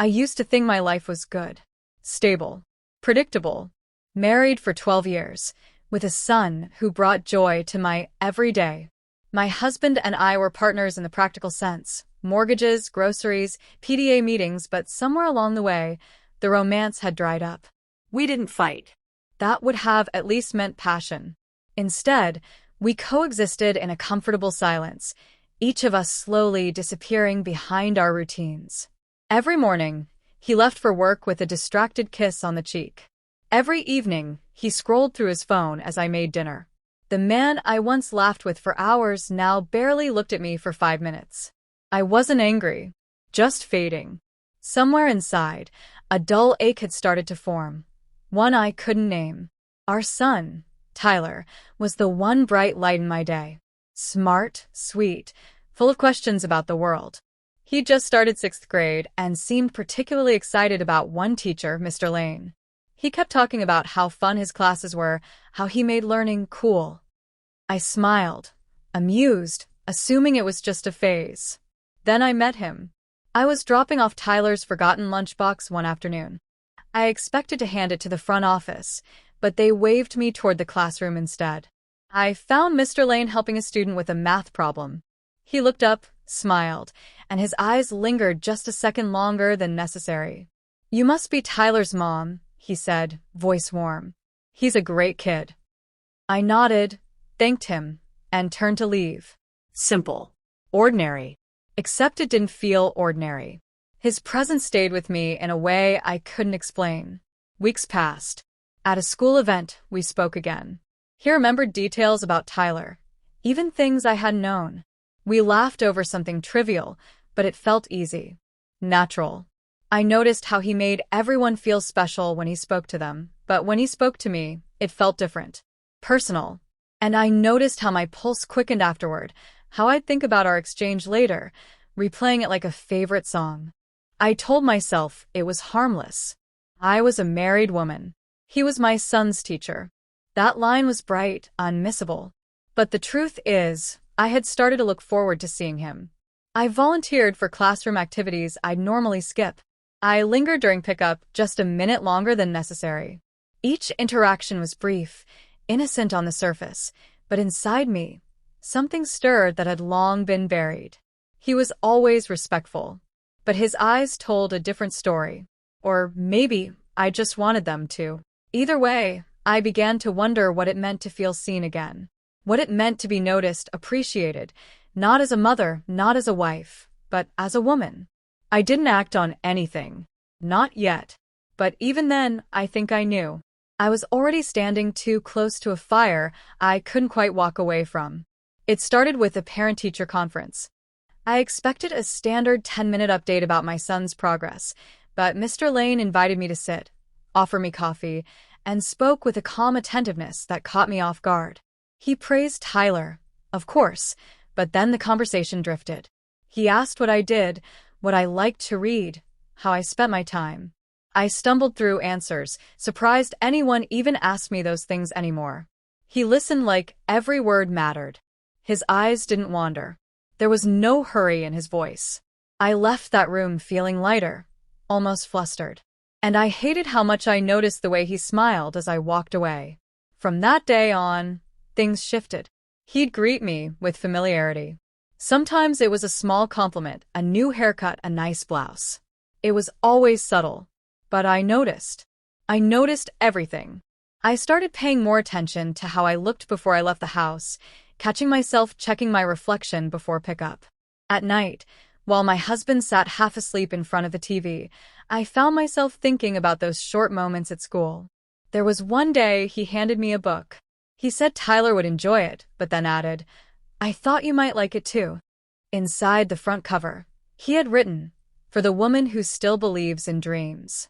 I used to think my life was good, stable, predictable, married for 12 years, with a son who brought joy to my every day. My husband and I were partners in the practical sense, mortgages, groceries, PDA meetings, but somewhere along the way, the romance had dried up. We didn't fight. That would have at least meant passion. Instead, we coexisted in a comfortable silence, each of us slowly disappearing behind our routines. Every morning, he left for work with a distracted kiss on the cheek. Every evening, he scrolled through his phone as I made dinner. The man I once laughed with for hours now barely looked at me for 5 minutes. I wasn't angry, just fading. Somewhere inside, a dull ache had started to form, one I couldn't name. Our son, Tyler, was the one bright light in my day. Smart, sweet, full of questions about the world. He'd just started 6th grade and seemed particularly excited about one teacher, Mr. Lane. He kept talking about how fun his classes were, how he made learning cool. I smiled, amused, assuming it was just a phase. Then I met him. I was dropping off Tyler's forgotten lunchbox one afternoon. I expected to hand it to the front office, but they waved me toward the classroom instead. I found Mr. Lane helping a student with a math problem. He looked up, smiled, and his eyes lingered just a second longer than necessary. "You must be Tyler's mom," he said, voice warm. "He's a great kid." I nodded, thanked him, and turned to leave. Simple. Ordinary. Except it didn't feel ordinary. His presence stayed with me in a way I couldn't explain. Weeks passed. At a school event, we spoke again. He remembered details about Tyler, even things I hadn't known. We laughed over something trivial, but it felt easy, natural. I noticed how he made everyone feel special when he spoke to them, but when he spoke to me, it felt different, personal. And I noticed how my pulse quickened afterward, how I'd think about our exchange later, replaying it like a favorite song. I told myself it was harmless. I was a married woman. He was my son's teacher. That line was bright, unmissable. But the truth is, I had started to look forward to seeing him. I volunteered for classroom activities I'd normally skip. I lingered during pickup just a minute longer than necessary. Each interaction was brief, innocent on the surface, but inside me, something stirred that had long been buried. He was always respectful, but his eyes told a different story. Or maybe I just wanted them to. Either way, I began to wonder what it meant to feel seen again. What it meant to be noticed, appreciated, not as a mother, not as a wife, but as a woman. I didn't act on anything. Not yet. But even then, I think I knew. I was already standing too close to a fire I couldn't quite walk away from. It started with a parent-teacher conference. I expected a standard 10-minute update about my son's progress, but Mr. Lane invited me to sit, offer me coffee, and spoke with a calm attentiveness that caught me off guard. He praised Tyler, of course, but then the conversation drifted. He asked what I did, what I liked to read, how I spent my time. I stumbled through answers, surprised anyone even asked me those things anymore. He listened like every word mattered. His eyes didn't wander. There was no hurry in his voice. I left that room feeling lighter, almost flustered. And I hated how much I noticed the way he smiled as I walked away. From that day on, things shifted. He'd greet me with familiarity. Sometimes it was a small compliment, a new haircut, a nice blouse. It was always subtle. But I noticed. I noticed everything. I started paying more attention to how I looked before I left the house, catching myself checking my reflection before pickup. At night, while my husband sat half asleep in front of the TV, I found myself thinking about those short moments at school. There was one day he handed me a book. He said Tyler would enjoy it, but then added, "I thought you might like it too." Inside the front cover, he had written, "For the woman who still believes in dreams."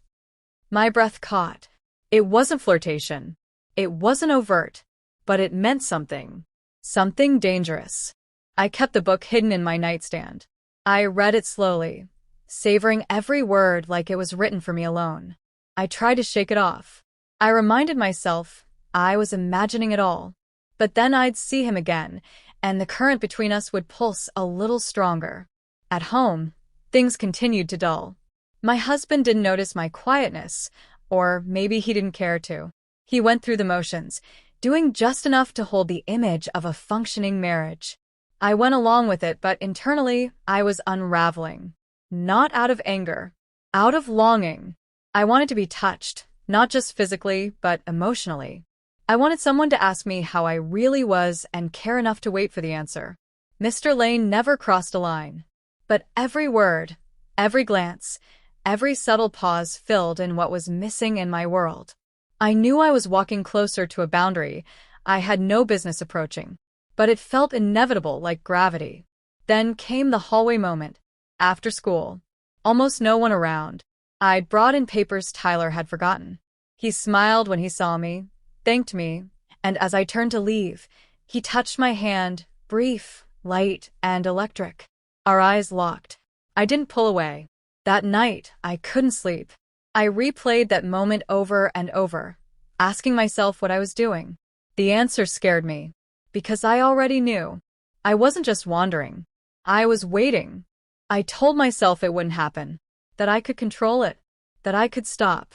My breath caught. It wasn't flirtation. It wasn't overt, but it meant something. Something dangerous. I kept the book hidden in my nightstand. I read it slowly, savoring every word like it was written for me alone. I tried to shake it off. I reminded myself I was imagining it all. But then I'd see him again, and the current between us would pulse a little stronger. At home, things continued to dull. My husband didn't notice my quietness, or maybe he didn't care to. He went through the motions, doing just enough to hold the image of a functioning marriage. I went along with it, but internally, I was unraveling. Not out of anger, out of longing. I wanted to be touched, not just physically, but emotionally. I wanted someone to ask me how I really was and care enough to wait for the answer. Mr. Lane never crossed a line. But every word, every glance, every subtle pause filled in what was missing in my world. I knew I was walking closer to a boundary I had no business approaching, but it felt inevitable like gravity. Then came the hallway moment. After school. Almost no one around. I'd brought in papers Tyler had forgotten. He smiled when he saw me, thanked me, and as I turned to leave, he touched my hand, brief, light, and electric. Our eyes locked. I didn't pull away. That night, I couldn't sleep. I replayed that moment over and over, asking myself what I was doing. The answer scared me, because I already knew. I wasn't just wandering. I was waiting. I told myself it wouldn't happen, that I could control it, that I could stop.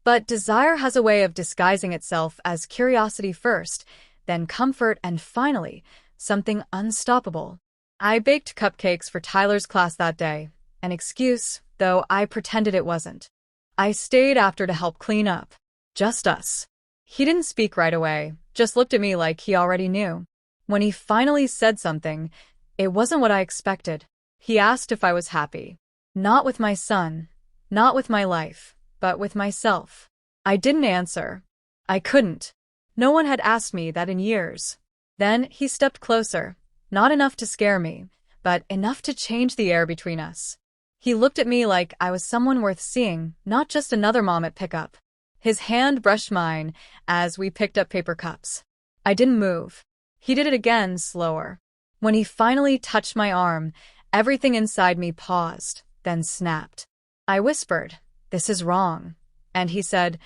But desire has a way of disguising itself as curiosity first, then comfort, and finally, something unstoppable. I baked cupcakes for Tyler's class that day, an excuse, though I pretended it wasn't. I stayed after to help clean up. Just us. He didn't speak right away, just looked at me like he already knew. When he finally said something, it wasn't what I expected. He asked if I was happy. Not with my son, not with my life, but with myself. I didn't answer. I couldn't. No one had asked me that in years. Then he stepped closer, not enough to scare me, but enough to change the air between us. He looked at me like I was someone worth seeing, not just another mom at pickup. His hand brushed mine as we picked up paper cups. I didn't move. He did it again, slower. When he finally touched my arm, everything inside me paused, then snapped. I whispered, "This is wrong." And he said,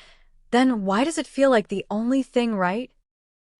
"Then why does it feel like the only thing right?"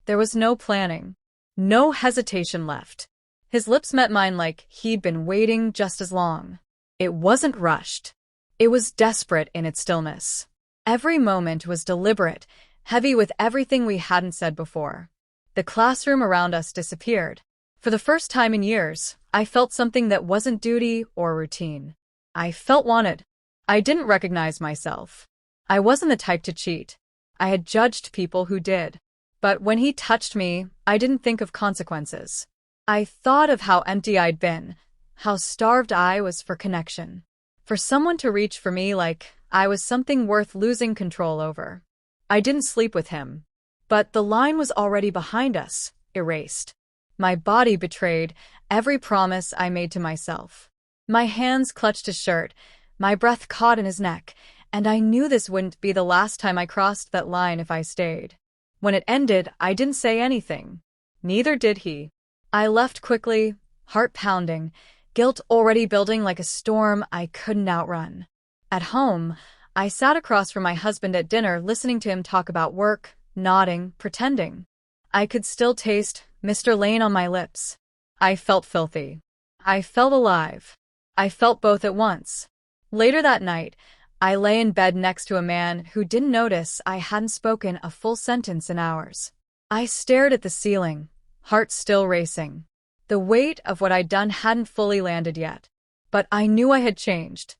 There was no planning, no hesitation left. His lips met mine like he'd been waiting just as long. It wasn't rushed. It was desperate in its stillness. Every moment was deliberate, heavy with everything we hadn't said before. The classroom around us disappeared. For the first time in years, I felt something that wasn't duty or routine. I felt wanted. I didn't recognize myself. I wasn't the type to cheat. I had judged people who did. But when he touched me, I didn't think of consequences. I thought of how empty I'd been, how starved I was for connection. For someone to reach for me like I was something worth losing control over. I didn't sleep with him. But the line was already behind us, erased. My body betrayed every promise I made to myself. My hands clutched his shirt, my breath caught in his neck, and I knew this wouldn't be the last time I crossed that line if I stayed. When it ended, I didn't say anything. Neither did he. I left quickly, heart pounding, guilt already building like a storm I couldn't outrun. At home, I sat across from my husband at dinner listening to him talk about work, nodding, pretending. I could still taste Mr. Lane on my lips. I felt filthy. I felt alive. I felt both at once. Later that night, I lay in bed next to a man who didn't notice I hadn't spoken a full sentence in hours. I stared at the ceiling, heart still racing. The weight of what I'd done hadn't fully landed yet. But I knew I had changed.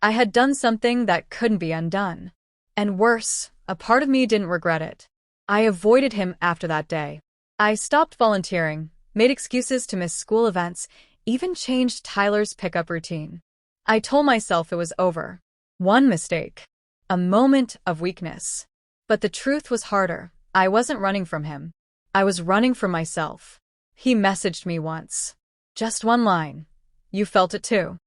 I had done something that couldn't be undone. And worse, a part of me didn't regret it. I avoided him after that day. I stopped volunteering, made excuses to miss school events, even changed Tyler's pickup routine. I told myself it was over. One mistake. A moment of weakness. But the truth was harder. I wasn't running from him. I was running from myself. He messaged me once. Just one line. "You felt it too."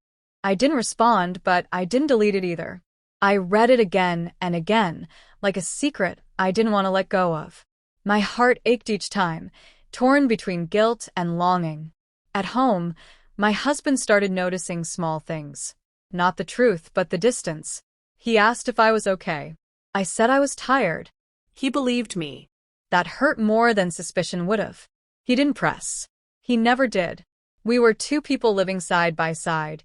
I didn't respond, but I didn't delete it either. I read it again and again, like a secret I didn't want to let go of. My heart ached each time, torn between guilt and longing. At home, my husband started noticing small things. Not the truth, but the distance. He asked if I was okay. I said I was tired. He believed me. That hurt more than suspicion would have. He didn't press. He never did. We were two people living side by side,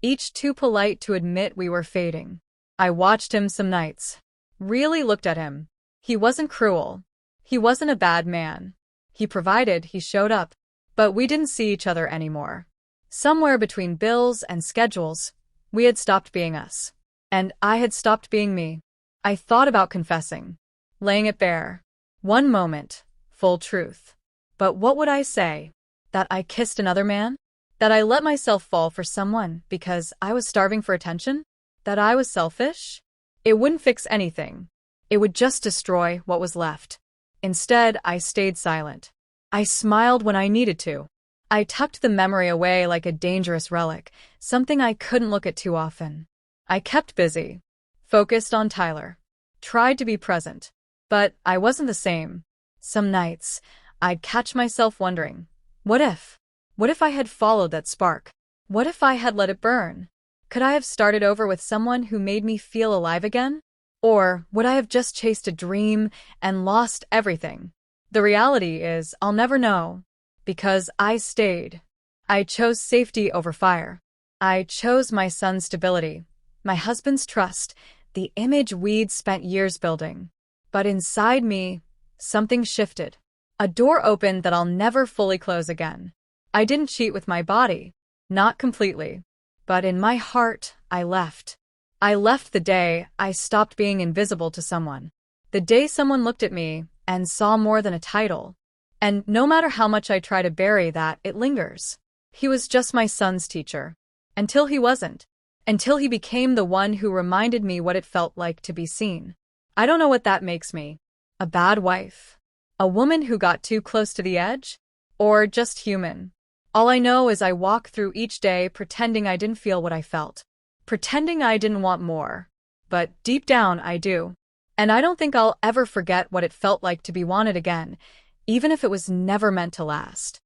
each too polite to admit we were fading. I watched him some nights. Really looked at him. He wasn't cruel. He wasn't a bad man. He provided, he showed up. But we didn't see each other anymore. Somewhere between bills and schedules, we had stopped being us. And I had stopped being me. I thought about confessing, laying it bare. One moment, full truth. But what would I say? That I kissed another man? That I let myself fall for someone because I was starving for attention? That I was selfish? It wouldn't fix anything. It would just destroy what was left. Instead, I stayed silent. I smiled when I needed to. I tucked the memory away like a dangerous relic, something I couldn't look at too often. I kept busy, focused on Tyler, tried to be present, but I wasn't the same. Some nights, I'd catch myself wondering, what if? What if I had followed that spark? What if I had let it burn? Could I have started over with someone who made me feel alive again? Or would I have just chased a dream and lost everything? The reality is, I'll never know. Because I stayed. I chose safety over fire. I chose my son's stability, my husband's trust, the image we'd spent years building. But inside me, something shifted. A door opened that I'll never fully close again. I didn't cheat with my body. Not completely. But in my heart, I left. I left the day I stopped being invisible to someone. The day someone looked at me and saw more than a title. And no matter how much I try to bury that, it lingers. He was just my son's teacher. Until he wasn't. Until he became the one who reminded me what it felt like to be seen. I don't know what that makes me. A bad wife? A woman who got too close to the edge? Or just human? All I know is I walk through each day pretending I didn't feel what I felt. Pretending I didn't want more. But deep down, I do. And I don't think I'll ever forget what it felt like to be wanted again, even if it was never meant to last.